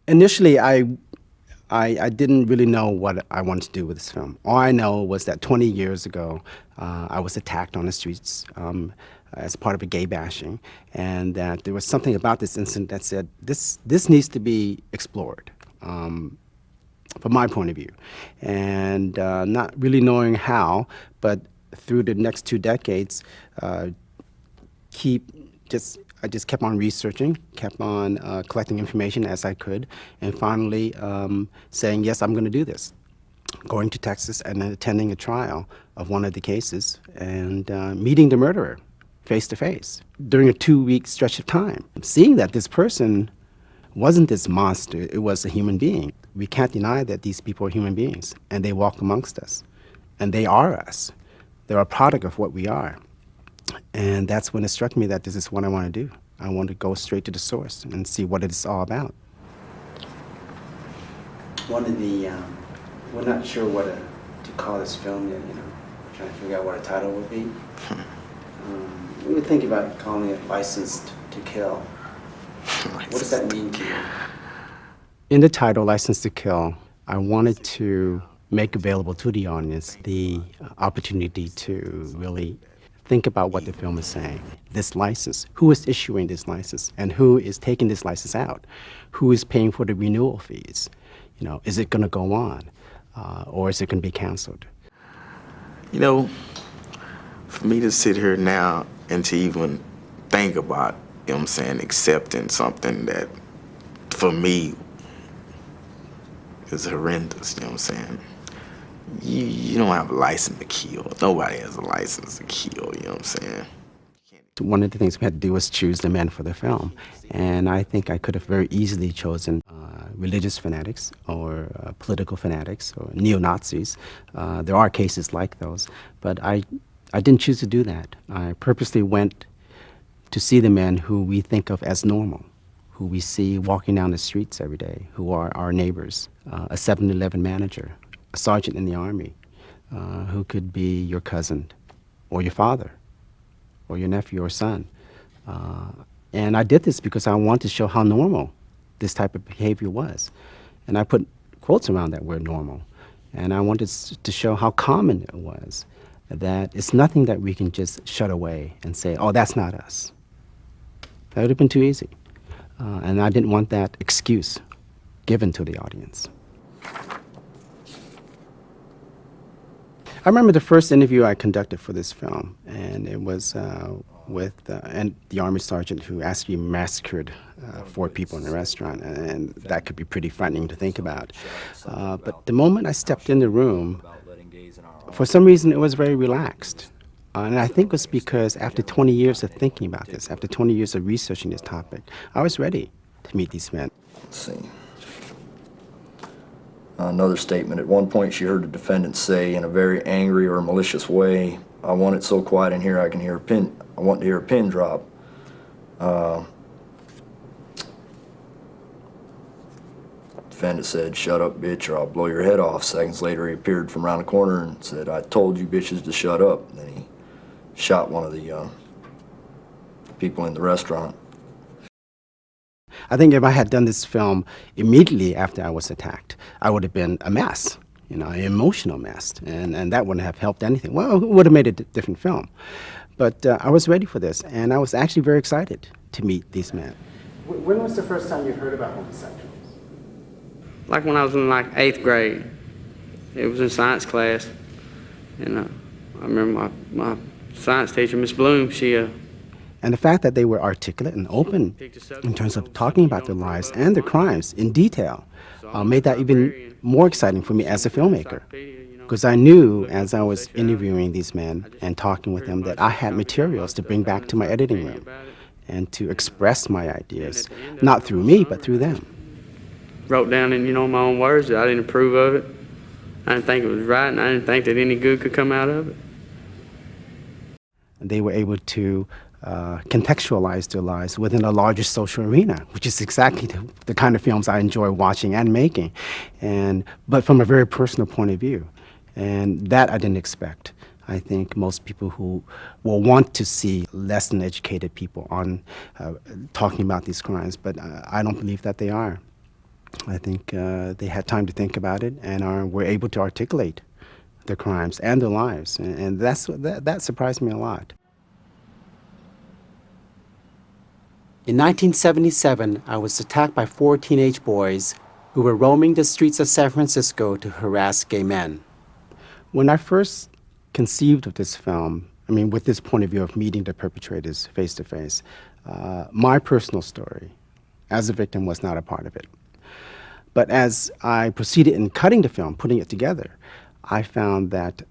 Initially, I didn't really know what I wanted to do with this film. All I know was that 20 years ago, I was attacked on the streets as part of a gay bashing, and that there was something about this incident that said this needs to be explored. From my point of view, and not really knowing how, but through the next 2 decades, uh, keep just I just kept on researching, kept on collecting information as I could, and finally saying, yes, I'm going to do this. Going to Texas and then attending a trial of one of the cases and meeting the murderer face to face during a 2-week stretch of time. Seeing that this person wasn't this monster, it was a human being. We can't deny that these people are human beings, and they walk amongst us, and they are us. They're a product of what we are. And that's when it struck me that this is what I want to do. I want to go straight to the source and see what it's all about. One of the, we're not sure what to call this film yet, trying to figure out what a title would be. We were thinking about calling it Licensed to Kill. What does that mean to you? In the title, Licensed to Kill, I wanted to make available to the audience the opportunity to really think about what the film is saying. This license, who is issuing this license, and who is taking this license out? Who is paying for the renewal fees? Is it going to go on, or is it going to be canceled? For me to sit here now and to even think about, accepting something that, for me, is horrendous, You don't have a license to kill. Nobody has a license to kill, One of the things we had to do was choose the men for the film. And I think I could have very easily chosen religious fanatics or political fanatics or neo-Nazis. There are cases like those. But I didn't choose to do that. I purposely went to see the men who we think of as normal, who we see walking down the streets every day, who are our neighbors, a 7-Eleven manager, a sergeant in the Army, who could be your cousin or your father or your nephew or son. And I did this because I wanted to show how normal this type of behavior was. And I put quotes around that word normal. And I wanted to show how common it was, that it's nothing that we can just shut away and say, oh, that's not us. That would have been too easy. And I didn't want that excuse given to the audience. I remember the first interview I conducted for this film, and it was with and the Army sergeant who actually massacred 4 people in a restaurant, and that could be pretty frightening to think about. But the moment I stepped in the room, for some reason it was very relaxed. And I think it was because after 20 years of thinking about this, after 20 years of researching this topic, I was ready to meet these men. Let's see. Another statement. At one point she heard the defendant say in a very angry or malicious way, I want it so quiet in here I want to hear a pin drop. Defendant said, shut up, bitch, or I'll blow your head off. Seconds later, he appeared from around the corner and said, I told you bitches to shut up. And then he shot one of the people in the restaurant. I think if I had done this film immediately after I was attacked, I would have been a mess, an emotional mess, and that wouldn't have helped anything. Well, it would have made a different film. But I was ready for this, and I was actually very excited to meet these men. When was the first time you heard about homosexuals? Like when I was in 8th grade. It was in science class. And I remember my science teacher, Miss Bloom, she... And the fact that they were articulate and open in terms of talking about their lives and their crimes in detail made that even more exciting for me as a filmmaker. Because I knew as I was interviewing these men and talking with them that I had materials to bring back to my editing room and to express my ideas, not through me, but through them. Wrote down in, my own words that I didn't approve of it. I didn't think it was right, and I didn't think that any good could come out of it. And they were able to contextualize their lives within a larger social arena, which is exactly the kind of films I enjoy watching and making, but from a very personal point of view. And that I didn't expect. I think most people who will want to see less than educated people on talking about these crimes, but I don't believe that they are. I think they had time to think about it and were able to articulate their crimes and their lives. And that surprised me a lot. In 1977, I was attacked by 4 teenage boys who were roaming the streets of San Francisco to harass gay men. When I first conceived of this film, I mean, with this point of view of meeting the perpetrators face to face, my personal story as a victim was not a part of it. But as I proceeded in cutting the film, putting it together, I found that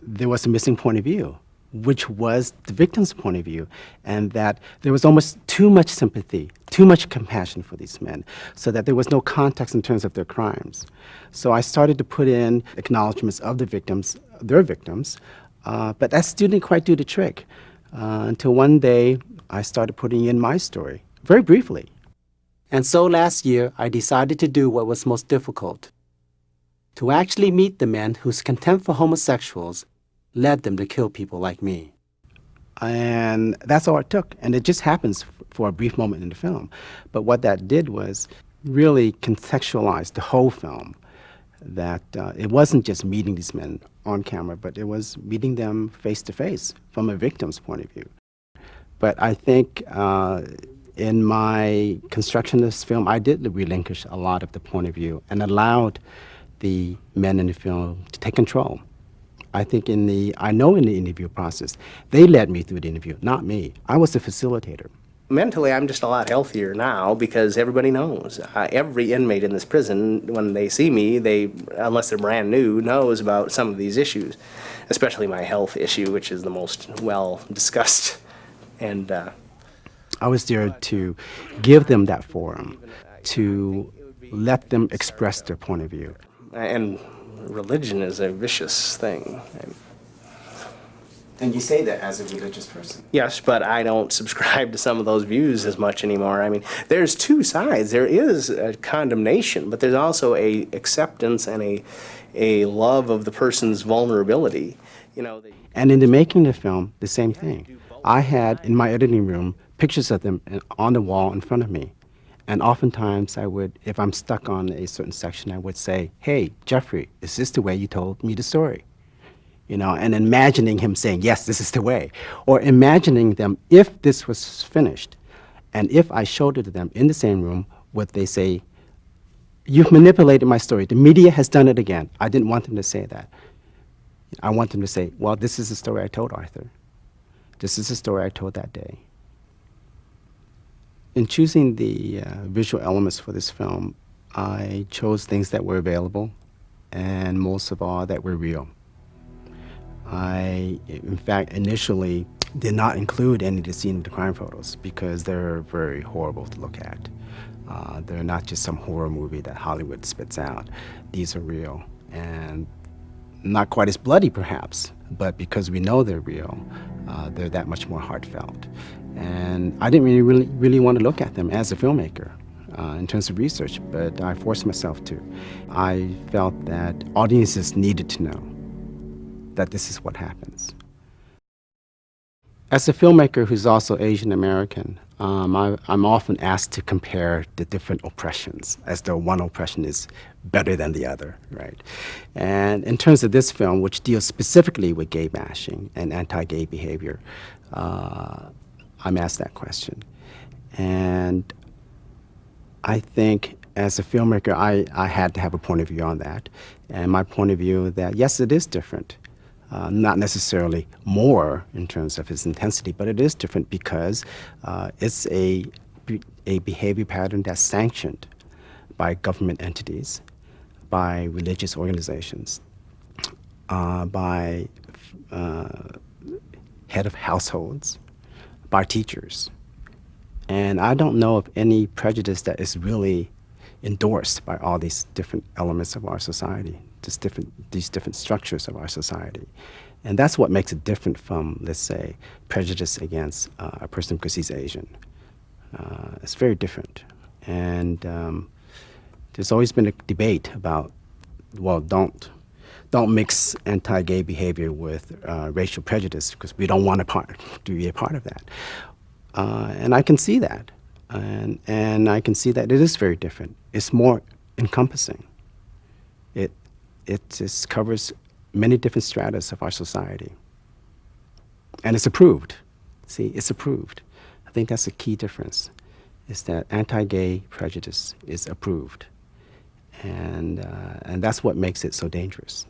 there was a missing point of view, which was the victim's point of view, and that there was almost too much sympathy, too much compassion for these men, so that there was no context in terms of their crimes. So I started to put in acknowledgments of the victims, their victims, but that still didn't quite do the trick, until one day I started putting in my story, very briefly. And so last year, I decided to do what was most difficult, to actually meet the men whose contempt for homosexuals led them to kill people like me. And that's all it took. And it just happens for a brief moment in the film. But what that did was really contextualize the whole film, that it wasn't just meeting these men on camera, but it was meeting them face to face from a victim's point of view. But I think in my construction of this film, I did relinquish a lot of the point of view and allowed the men in the film to take control. I think in the interview process, they led me through the interview, not me. I was the facilitator. Mentally, I'm just a lot healthier now because everybody knows. Every inmate in this prison, when they see me, unless they're brand new, knows about some of these issues, especially my health issue, which is the most well discussed. And I was there to give them that forum, to let them express their point of view. And religion is a vicious thing. And you say that as a religious person. Yes, but I don't subscribe to some of those views as much anymore. I mean, there's two sides. There is a condemnation, but there's also a acceptance and a love of the person's vulnerability. And in the making of the film, the same thing. I had in my editing room pictures of them on the wall in front of me. And oftentimes I would, if I'm stuck on a certain section, I would say, "Hey, Jeffrey, is this the way you told me the story?" And imagining him saying, "Yes, this is the way." Or imagining them, if this was finished, and if I showed it to them in the same room, would they say, "You've manipulated my story. The media has done it again." I didn't want them to say that. I want them to say, "Well, this is the story I told Arthur. This is the story I told that day." In choosing the visual elements for this film, I chose things that were available and most of all that were real. I, in fact, initially did not include any of the scene of the crime photos because they're very horrible to look at. They're not just some horror movie that Hollywood spits out. These are real and not quite as bloody perhaps, but because we know they're real, they're that much more heartfelt. And I didn't really want to look at them as a filmmaker in terms of research, but I forced myself to. I felt that audiences needed to know that this is what happens. As a filmmaker who's also Asian American, I'm often asked to compare the different oppressions as though one oppression is better than the other, right? And in terms of this film, which deals specifically with gay bashing and anti-gay behavior, I'm asked that question. And I think as a filmmaker, I had to have a point of view on that. And my point of view that, yes, it is different. Not necessarily more in terms of its intensity, but it is different because it's a behavior pattern that's sanctioned by government entities, by religious organizations, by head of households, by teachers. And I don't know of any prejudice that is really endorsed by all these different elements of our society, these different structures of our society. And that's what makes it different from, let's say, prejudice against a person because he's Asian. It's very different. And there's always been a debate about, well, don't mix anti-gay behavior with racial prejudice because we don't want to be a part of that. And I can see that. And I can see that it is very different. It's more encompassing. It just covers many different stratas of our society. And it's approved. See, it's approved. I think that's a key difference, is that anti-gay prejudice is approved. And that's what makes it so dangerous.